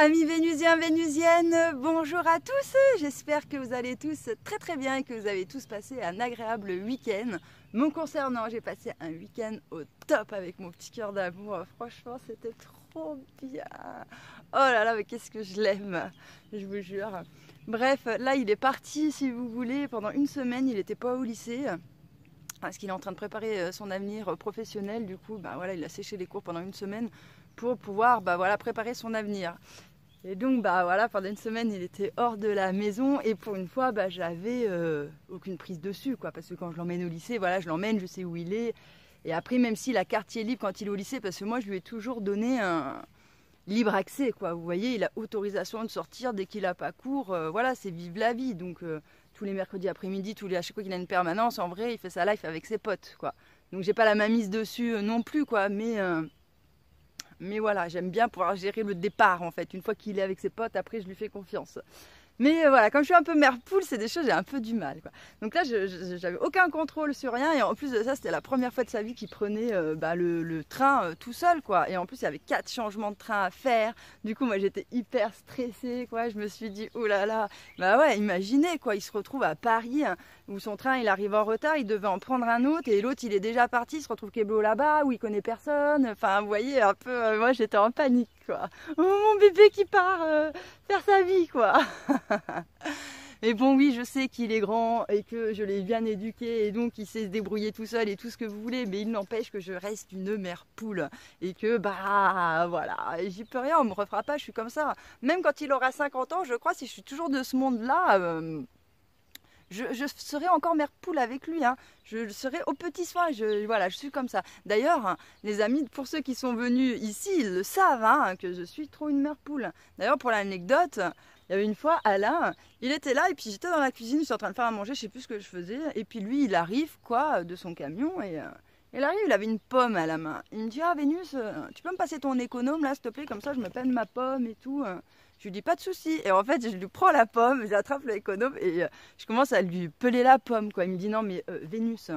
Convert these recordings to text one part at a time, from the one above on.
Amis vénusiens, vénusiennes, bonjour à tous. J'espère que vous allez tous très bien et que vous avez tous passé un agréable week-end. Me concernant, j'ai passé un week-end au top avec mon petit cœur d'amour. Franchement, c'était trop bien. Oh là là, mais qu'est-ce que je l'aime, je vous jure. Bref, là, il est parti, si vous voulez, pendant une semaine. Il n'était pas au lycée parce qu'il est en train de préparer son avenir professionnel. Du coup, voilà, il a séché les cours pendant une semaine pour pouvoir préparer son avenir. Et donc voilà, pendant une semaine il était hors de la maison et pour une fois j'avais aucune prise dessus quoi, parce que quand je l'emmène au lycée, voilà, je l'emmène, je sais où il est. Et après, même si la carte est libre quand il est au lycée, parce que moi je lui ai toujours donné un libre accès quoi, vous voyez, il a autorisation de sortir dès qu'il n'a pas cours, voilà, c'est vive la vie. Donc tous les mercredis après-midi, à chaque fois qu'il a une permanence, en vrai il fait sa life avec ses potes quoi. Donc j'ai pas la main mise dessus non plus quoi, mais voilà, j'aime bien pouvoir gérer le départ en fait. Une fois qu'il est avec ses potes, après je lui fais confiance. Mais voilà, comme je suis un peu mère poule, c'est des choses, j'ai un peu du mal quoi. Donc là, j'avais aucun contrôle sur rien. Et en plus de ça, c'était la première fois de sa vie qu'il prenait le train tout seul quoi. Et en plus, il y avait 4 changements de train à faire. Du coup, moi j'étais hyper stressée quoi. Je me suis dit, oh là là, bah ouais, imaginez quoi, il se retrouve à Paris hein, où son train il arrive en retard, il devait en prendre un autre. Et l'autre il est déjà parti, il se retrouve Keblo là-bas où il connaît personne. Enfin, vous voyez un peu, moi j'étais en panique quoi. Oh mon bébé qui part faire sa vie quoi. Mais bon, oui, je sais qu'il est grand et que je l'ai bien éduqué et donc il sait se débrouiller tout seul et tout ce que vous voulez, mais il n'empêche que je reste une mère poule et que voilà, j'y peux rien, on me refera pas, je suis comme ça. Même quand il aura 50 ans, je crois, si je suis toujours de ce monde-là, je serai encore mère poule avec lui, hein. Je serai aux petits soins, voilà, je suis comme ça. D'ailleurs, hein, les amis, pour ceux qui sont venus ici, ils le savent, hein, que je suis trop une mère poule. D'ailleurs, pour l'anecdote, il y avait une fois, Alain, il était là et puis j'étais dans la cuisine, je suis en train de faire à manger, je sais plus ce que je faisais. Et puis lui, il arrive quoi de son camion et il arrive, il avait une pomme à la main. Il me dit, ah Vénus, tu peux me passer ton économe là, s'il te plaît, comme ça je me peine ma pomme et tout. Je lui dis pas de souci. Et en fait, je lui prends la pomme, j'attrape l'économe et je commence à lui peler la pomme quoi. Il me dit, non mais Vénus,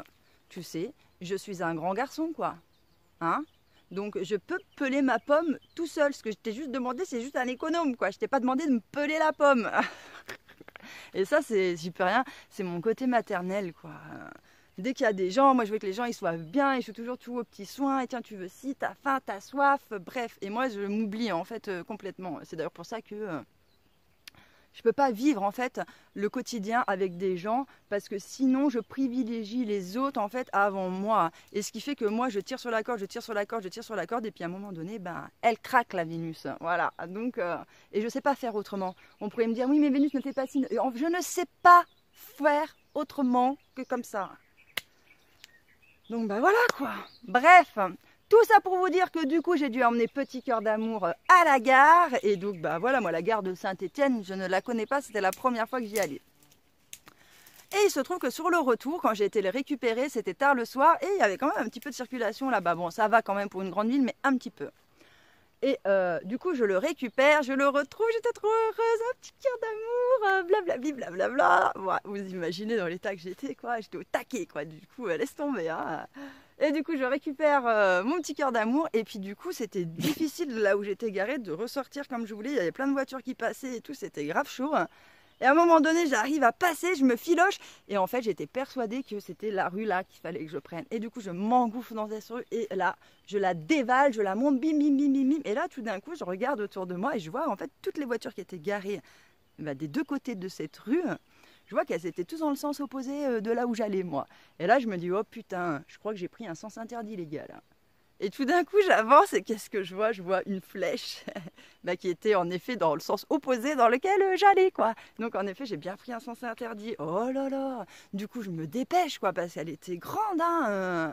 tu sais, je suis un grand garçon quoi. Hein? Donc je peux peler ma pomme tout seul. Ce que je t'ai juste demandé, c'est juste un économe quoi. Je t'ai pas demandé de me peler la pomme. Et ça, j'y peux rien. C'est mon côté maternel quoi. Dès qu'il y a des gens, moi je veux que les gens ils soient bien et je suis toujours tout aux petits soins. Et tiens, tu veux ci, t'as faim, t'as soif, bref. Et moi je m'oublie en fait complètement. C'est d'ailleurs pour ça que je peux pas vivre en fait le quotidien avec des gens parce que sinon je privilégie les autres en fait avant moi. Et ce qui fait que moi je tire sur la corde, je tire sur la corde, je tire sur la corde et puis à un moment donné, elle craque la Vénus. Voilà. Donc et je sais pas faire autrement. On pourrait me dire oui mais Vénus ne fait pas ci. Je ne sais pas faire autrement que comme ça. Donc voilà quoi. Bref, tout ça pour vous dire que du coup j'ai dû emmener Petit Cœur d'Amour à la gare. Et donc voilà, moi la gare de Saint-Étienne, je ne la connais pas, c'était la première fois que j'y allais. Et il se trouve que sur le retour, quand j'ai été les récupérer, c'était tard le soir et il y avait quand même un petit peu de circulation là-bas. Bon, ça va quand même pour une grande ville, mais un petit peu. Et du coup, je le récupère, je le retrouve, j'étais trop heureuse, un petit cœur d'amour, blablabli, blablabla. Voilà, vous imaginez dans l'état que j'étais, quoi, j'étais au taquet, quoi, du coup, laisse tomber, hein. Et du coup, je récupère mon petit cœur d'amour, et puis du coup, c'était difficile, là où j'étais garée, de ressortir comme je voulais, il y avait plein de voitures qui passaient et tout, c'était grave chaud. Et à un moment donné, j'arrive à passer, je me filoche. Et en fait, j'étais persuadée que c'était la rue là qu'il fallait que je prenne. Et du coup, je m'engouffre dans cette rue. Et là, je la dévale, je la monte, bim, bim, bim, bim, bim. Et là, tout d'un coup, je regarde autour de moi et je vois en fait toutes les voitures qui étaient garées des deux côtés de cette rue. Je vois qu'elles étaient tous dans le sens opposé de là où j'allais moi. Et là, je me dis, oh putain, je crois que j'ai pris un sens interdit, les gars, là. Et tout d'un coup, j'avance et qu'est-ce que je vois? Je vois une flèche qui était en effet dans le sens opposé dans lequel j'allais, quoi. Donc en effet, j'ai bien pris un sens interdit. Oh là là! Du coup, je me dépêche, quoi, parce qu'elle était grande, hein,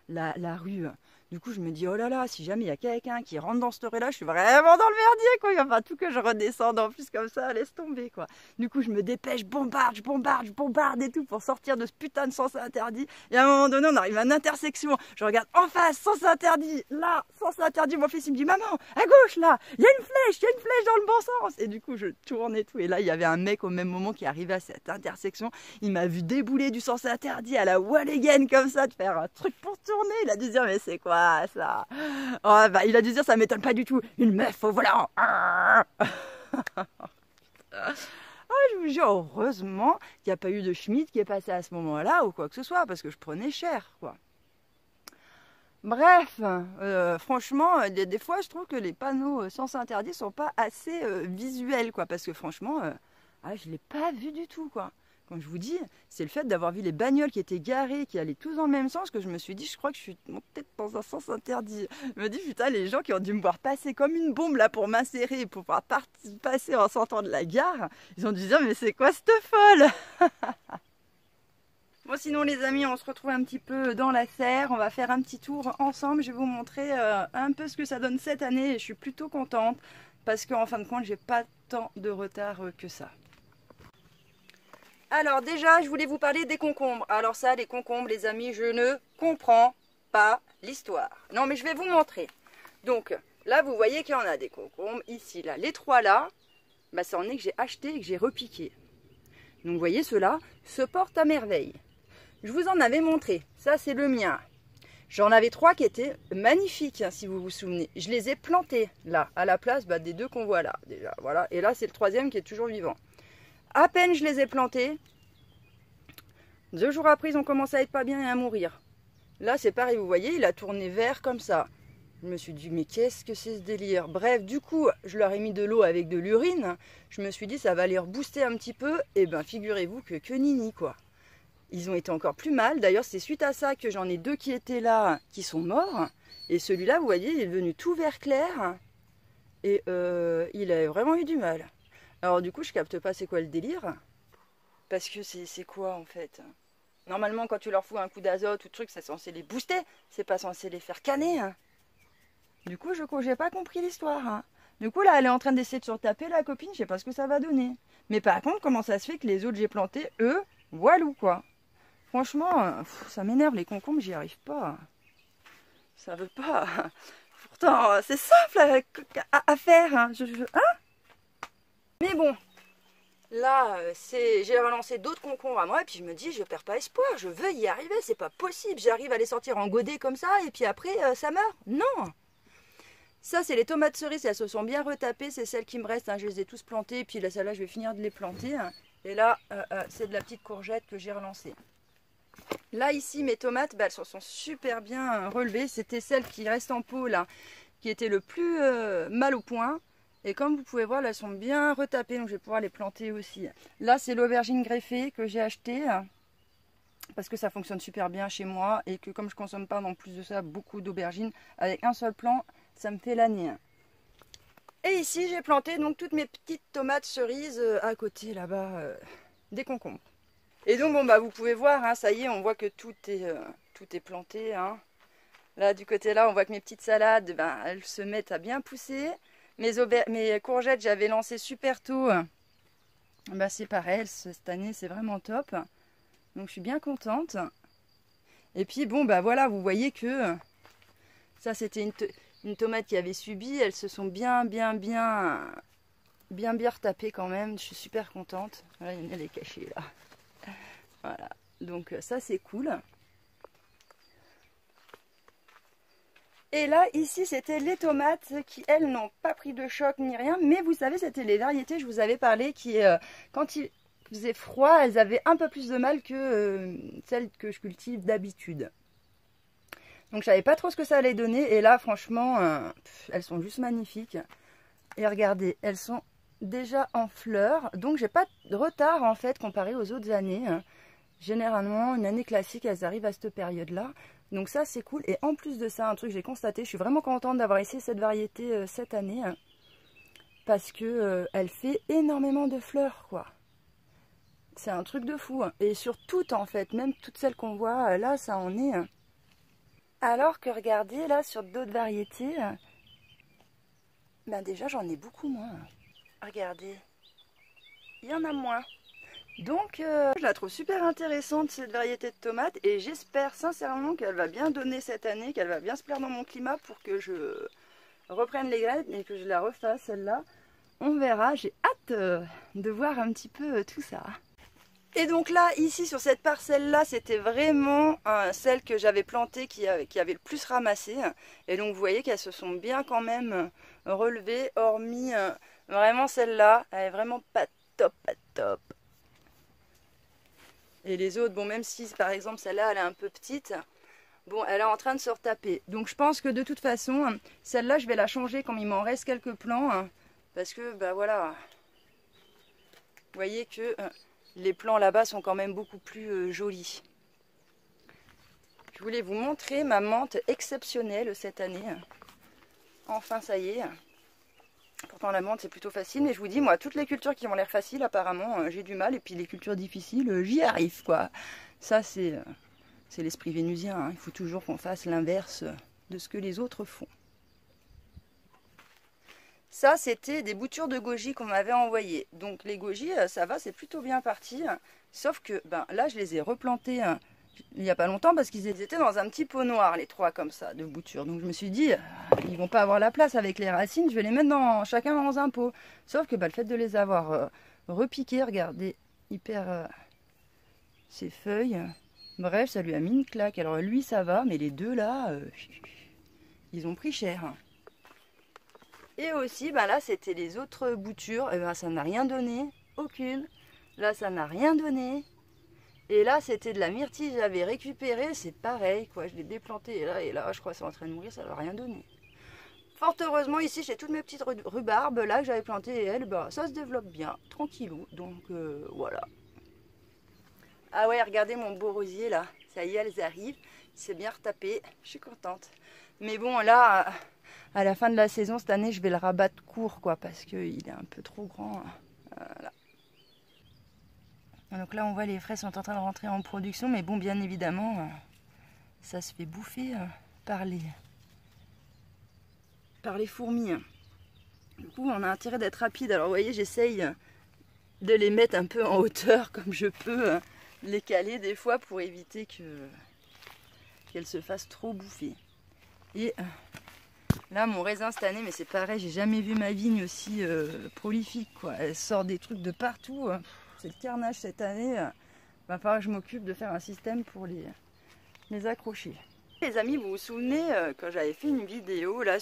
la rue. Du coup, je me dis, oh là là, si jamais il y a quelqu'un qui rentre dans cette rue-là, je suis vraiment dans le merdier, quoi. Il va falloir tout que je redescende en plus comme ça, laisse tomber, quoi. Du coup, je me dépêche, je bombarde et tout pour sortir de ce putain de sens interdit. Et à un moment donné, on arrive à une intersection. Je regarde en face, sens interdit, là, sens interdit. Mon fils, il me dit, maman, à gauche, là, il y a une flèche dans le bon sens. Et du coup, je tourne et tout. Et là, il y avait un mec au même moment qui arrivait à cette intersection. Il m'a vu débouler du sens interdit à la wall again comme ça, de faire un truc pour tourner. Il a dû se dire, mais c'est quoi quoi ça? Oh, bah, il a dû dire ça m'étonne pas du tout. Une meuf au volant. Ah, je vous jure, heureusement qu'il n'y a pas eu de Schmitt qui est passé à ce moment-là ou quoi que ce soit, parce que je prenais cher, quoi. Bref, franchement, des fois, je trouve que les panneaux sens interdits sont pas assez visuels, quoi, parce que franchement, je l'ai pas vu du tout, quoi. Quand je vous dis, c'est le fait d'avoir vu les bagnoles qui étaient garées, qui allaient tous dans le même sens, que je me suis dit, je crois que je suis montée dans un sens interdit. Je me dis, putain, les gens qui ont dû me voir passer comme une bombe là pour m'insérer, pour pouvoir passer en sortant de la gare, ils ont dû dire, mais c'est quoi cette folle? Bon, sinon les amis, on se retrouve un petit peu dans la serre, on va faire un petit tour ensemble, je vais vous montrer un peu ce que ça donne cette année et je suis plutôt contente parce qu'en fin de compte, j'ai pas tant de retard que ça. Alors déjà, je voulais vous parler des concombres. Alors ça, les concombres, les amis, je ne comprends pas l'histoire. Non, mais je vais vous montrer. Donc là, vous voyez qu'il y en a des concombres, ici, là, les trois là, bah, ça en est que j'ai acheté et que j'ai repiqué. Donc vous voyez, ceux-là se portent à merveille. Je vous en avais montré, ça c'est le mien. J'en avais trois qui étaient magnifiques, hein, si vous vous souvenez. Je les ai plantés là, à la place des deux qu'on voit là, déjà. Voilà. Et là c'est le troisième qui est toujours vivant. À peine je les ai plantés, 2 jours après ils ont commencé à être pas bien et à mourir. Là c'est pareil, vous voyez, il a tourné vert comme ça. Je me suis dit, mais qu'est-ce que c'est ce délire? Bref, du coup, je leur ai mis de l'eau avec de l'urine. Je me suis dit, ça va les rebooster un petit peu. Et ben, figurez-vous que nini, quoi. Ils ont été encore plus mal. D'ailleurs, c'est suite à ça que j'en ai 2 qui étaient là, qui sont morts. Et celui-là, vous voyez, il est devenu tout vert clair. Et il a vraiment eu du mal. Alors du coup, je capte pas c'est quoi le délire. Parce que c'est quoi, en fait? Normalement, quand tu leur fous un coup d'azote ou truc, c'est censé les booster. C'est pas censé les faire canner, hein. Du coup, je n'ai pas compris l'histoire, hein. Du coup, là, elle est en train d'essayer de surtaper la copine. Je sais pas ce que ça va donner. Mais par contre, comment ça se fait que les autres que j'ai plantés, eux, voilou, quoi. Franchement, ça m'énerve, les concombres, j'y arrive pas. Ça veut pas. Pourtant, c'est simple à faire. Hein. Mais bon, là, j'ai relancé d'autres concombres à moi, et puis je me dis, je perds pas espoir, je veux y arriver, c'est pas possible. J'arrive à les sortir en godet comme ça, et puis après, ça meurt. Non. Ça, c'est les tomates cerises, elles se sont bien retapées, c'est celles qui me restent, hein. Je les ai tous plantées, et puis là, celle-là, je vais finir de les planter. Hein. Et là, c'est de la petite courgette que j'ai relancée. Là, ici, mes tomates, elles se sont super bien relevées. C'était celle qui reste en pot, là, qui était le plus mal au point. Et comme vous pouvez voir, là, elles sont bien retapées, donc je vais pouvoir les planter aussi. Là, c'est l'aubergine greffée que j'ai achetée, parce que ça fonctionne super bien chez moi, et que comme je ne consomme pas, en plus de ça, beaucoup d'aubergines, avec un seul plant, ça me fait l'année. Et ici, j'ai planté donc toutes mes petites tomates cerises à côté, là-bas, des concombres. Et donc, bon, bah, vous pouvez voir, hein, ça y est, on voit que tout est planté. Hein. Là, du côté là, on voit que mes petites salades, ben, elles se mettent à bien pousser. Mes courgettes, j'avais lancé super tôt. Ben, c'est pareil, cette année, c'est vraiment top. Donc, je suis bien contente. Et puis, bon, bah voilà, vous voyez que ça, c'était une tomate qui avait subi. Elles se sont bien retapées quand même. Je suis super contente. Voilà, elle est cachée là. Voilà, donc ça c'est cool. Et là, ici, c'était les tomates qui, elles, n'ont pas pris de choc ni rien. Mais vous savez, c'était les variétés, je vous avais parlé, qui, quand il faisait froid, elles avaient un peu plus de mal que celles que je cultive d'habitude. Donc, je savais pas trop ce que ça allait donner. Et là, franchement, elles sont juste magnifiques. Et regardez, elles sont déjà en fleurs. Donc, j'ai pas de retard, en fait, comparé aux autres années. Généralement, une année classique, elles arrivent à cette période-là. Donc ça, c'est cool. Et en plus de ça, un truc que j'ai constaté, je suis vraiment contente d'avoir essayé cette variété cette année. Parce que elle fait énormément de fleurs, quoi. C'est un truc de fou. Et sur toutes, en fait, même toutes celles qu'on voit, là, ça en est. Alors que, regardez, là, sur d'autres variétés, ben déjà, j'en ai beaucoup moins. Regardez. Il y en a moins. Donc, je la trouve super intéressante, cette variété de tomates, et j'espère sincèrement qu'elle va bien donner cette année, qu'elle va bien se plaire dans mon climat pour que je reprenne les graines et que je la refasse, celle-là. On verra, j'ai hâte de voir un petit peu tout ça. Et donc là, ici sur cette parcelle-là, c'était vraiment celle que j'avais plantée qui avait le plus ramassé. Et donc vous voyez qu'elles se sont bien quand même relevées, hormis vraiment celle-là. Elle est vraiment pas top, pas top. Et les autres, bon, même si par exemple celle-là, elle est un peu petite, bon, elle est en train de se retaper. Donc je pense que de toute façon, celle-là, je vais la changer quand il m'en reste quelques plants. Parce que, bah voilà, vous voyez que... les plants là-bas sont quand même beaucoup plus jolis. Je voulais vous montrer ma menthe exceptionnelle cette année. Enfin, ça y est. Pourtant, la menthe, c'est plutôt facile. Mais je vous dis, moi, toutes les cultures qui ont l'air faciles, apparemment, j'ai du mal. Et puis, les cultures difficiles, j'y arrive, quoi. Ça, c'est l'esprit vénusien. Hein. Il faut toujours qu'on fasse l'inverse de ce que les autres font. Ça, c'était des boutures de goji qu'on m'avait envoyées. Donc les goji, ça va, c'est plutôt bien parti. Sauf que ben, là, je les ai replantés il n'y a pas longtemps parce qu'ils étaient dans un petit pot noir, les trois comme ça, de boutures. Donc je me suis dit, ils vont pas avoir la place avec les racines, je vais les mettre chacun dans un pot. Sauf que ben, le fait de les avoir repiqués, regardez, hyper ces feuilles. Bref, ça lui a mis une claque. Alors lui, ça va, mais les deux là, ils ont pris cher. Et aussi, ben là, c'était les autres boutures. Et ben, ça n'a rien donné. Aucune. Là, ça n'a rien donné. Et là, c'était de la myrtille que j'avais récupérée. C'est pareil, quoi. Je l'ai déplantée. Et là, je crois que c'est en train de mourir. Ça n'a rien donné. Fort heureusement, ici, j'ai toutes mes petites rhubarbes. Là, que j'avais plantées. Et elles, ben, ça se développe bien. Tranquillou. Donc, voilà. Ah ouais, regardez mon beau rosier, là. Ça y est, elles arrivent. C'est bien retapé. Je suis contente. Mais bon, là... à la fin de la saison, cette année, je vais le rabattre court, quoi, parce qu'il est un peu trop grand. Voilà. Donc là, on voit les fraises sont en train de rentrer en production, mais bon, bien évidemment, ça se fait bouffer par les fourmis. Du coup, on a intérêt d'être rapide. Alors, vous voyez, j'essaye de les mettre un peu en hauteur, comme je peux, les caler des fois pour éviter qu'elles se fassent trop bouffer. Et... là, mon raisin cette année, mais c'est pareil, j'ai jamais vu ma vigne aussi prolifique, quoi. Elle sort des trucs de partout. C'est le carnage cette année. Va falloir que je m'occupe de faire un système pour les accrocher. Les amis, vous vous souvenez, quand j'avais fait une vidéo, là,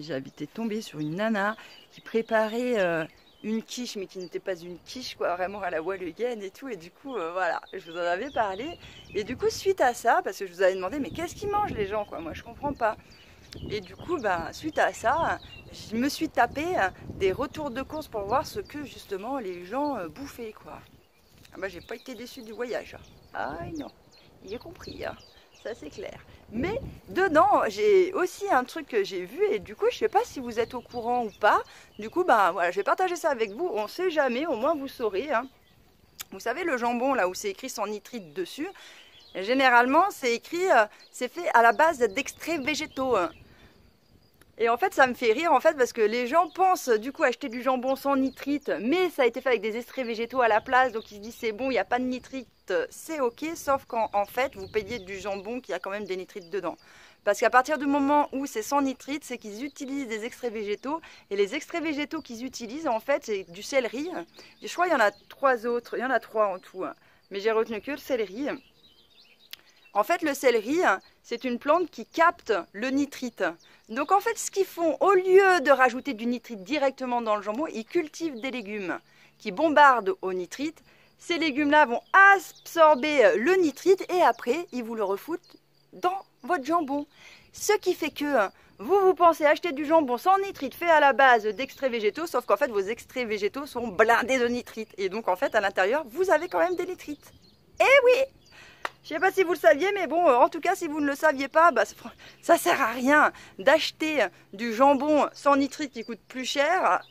j'avais tombé sur une nana qui préparait une quiche, mais qui n'était pas une quiche, quoi, vraiment à la Walligen et tout. Et du coup, voilà, je vous en avais parlé. Et du coup, suite à ça, parce que je vous avais demandé, mais qu'est-ce qu'ils mangent les gens, quoi? Moi, je comprends pas. Et du coup, ben, suite à ça, je me suis tapé des retours de course pour voir ce que justement les gens bouffaient, quoi. Ah ben, j'ai pas été déçue du voyage. Ah non, il a compris, hein. Ça c'est clair. Mais dedans, j'ai aussi un truc que j'ai vu et du coup, je sais pas si vous êtes au courant ou pas. Du coup, ben voilà, je vais partager ça avec vous. On sait jamais, au moins vous saurez. Hein. Vous savez le jambon là où c'est écrit sans nitrite dessus. Généralement, c'est écrit, c'est fait à la base d'extraits végétaux. Et en fait, ça me fait rire en fait parce que les gens pensent du coup acheter du jambon sans nitrite, mais ça a été fait avec des extraits végétaux à la place, donc ils se disent c'est bon, il n'y a pas de nitrite, c'est ok, sauf qu'en fait, vous payez du jambon qui a quand même des nitrites dedans. Parce qu'à partir du moment où c'est sans nitrite, c'est qu'ils utilisent des extraits végétaux, et les extraits végétaux qu'ils utilisent, en fait, c'est du céleri. Je crois qu'il y en a 3 autres, il y en a 3 en tout, mais j'ai retenu que le céleri. En fait, le céleri, c'est une plante qui capte le nitrite. Donc en fait, ce qu'ils font, au lieu de rajouter du nitrite directement dans le jambon, ils cultivent des légumes qui bombardent au nitrite. Ces légumes-là vont absorber le nitrite et après, ils vous le refoutent dans votre jambon. Ce qui fait que vous pensez acheter du jambon sans nitrite fait à la base d'extraits végétaux, sauf qu'en fait, vos extraits végétaux sont blindés de nitrite. Et donc en fait, à l'intérieur, vous avez quand même des nitrites. Eh oui! Je ne sais pas si vous le saviez, mais bon, en tout cas, si vous ne le saviez pas, bah, ça ne sert à rien d'acheter du jambon sans nitrite qui coûte plus cher.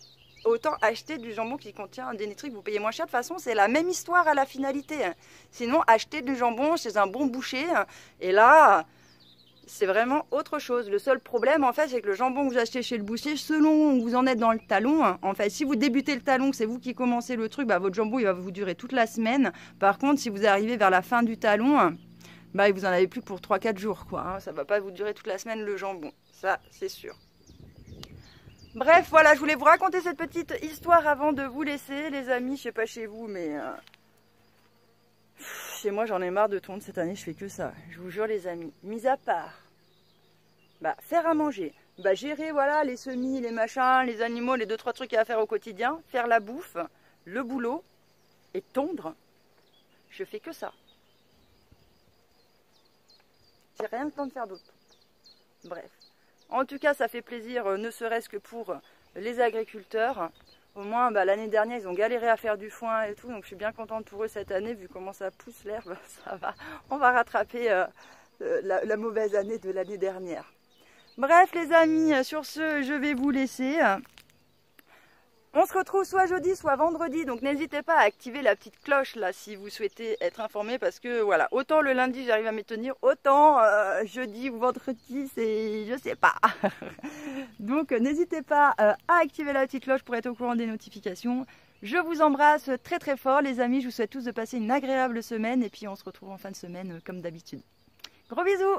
Autant acheter du jambon qui contient des nitrites que vous payez moins cher. De toute façon, c'est la même histoire à la finalité. Sinon, achetez du jambon chez un bon boucher. Et là, c'est vraiment autre chose. Le seul problème, en fait, c'est que le jambon que vous achetez chez le boucher, selon où vous en êtes dans le talon, en fait, si vous débutez le talon, que c'est vous qui commencez le truc, bah, votre jambon, il va vous durer toute la semaine. Par contre, si vous arrivez vers la fin du talon, bah, vous en avez plus pour 3-4 jours, quoi. Hein. Ça ne va pas vous durer toute la semaine, le jambon. Ça, c'est sûr. Bref, voilà, je voulais vous raconter cette petite histoire avant de vous laisser, les amis. Je sais pas chez vous, mais chez moi, j'en ai marre de tondre. Cette année, je fais que ça. Je vous jure, les amis. Mis à part, faire à manger, gérer voilà, les semis, les machins, les animaux, les 2-3 trucs à faire au quotidien, faire la bouffe, le boulot et tondre, je fais que ça. J'ai rien le temps de faire d'autre. Bref. En tout cas, ça fait plaisir, ne serait-ce que pour les agriculteurs. Au moins, l'année dernière, ils ont galéré à faire du foin et tout. Donc, je suis bien contente pour eux cette année. Vu comment ça pousse l'herbe, ça va. On va rattraper la mauvaise année de l'année dernière. Bref, les amis, sur ce, je vais vous laisser. On se retrouve soit jeudi, soit vendredi. Donc, n'hésitez pas à activer la petite cloche là si vous souhaitez être informé. Parce que voilà, autant le lundi, j'arrive à m'y tenir. Autant jeudi ou vendredi, c'est... je sais pas. Donc, n'hésitez pas à activer la petite cloche pour être au courant des notifications. Je vous embrasse très très fort, les amis. Je vous souhaite tous de passer une agréable semaine. Et puis, on se retrouve en fin de semaine comme d'habitude. Gros bisous!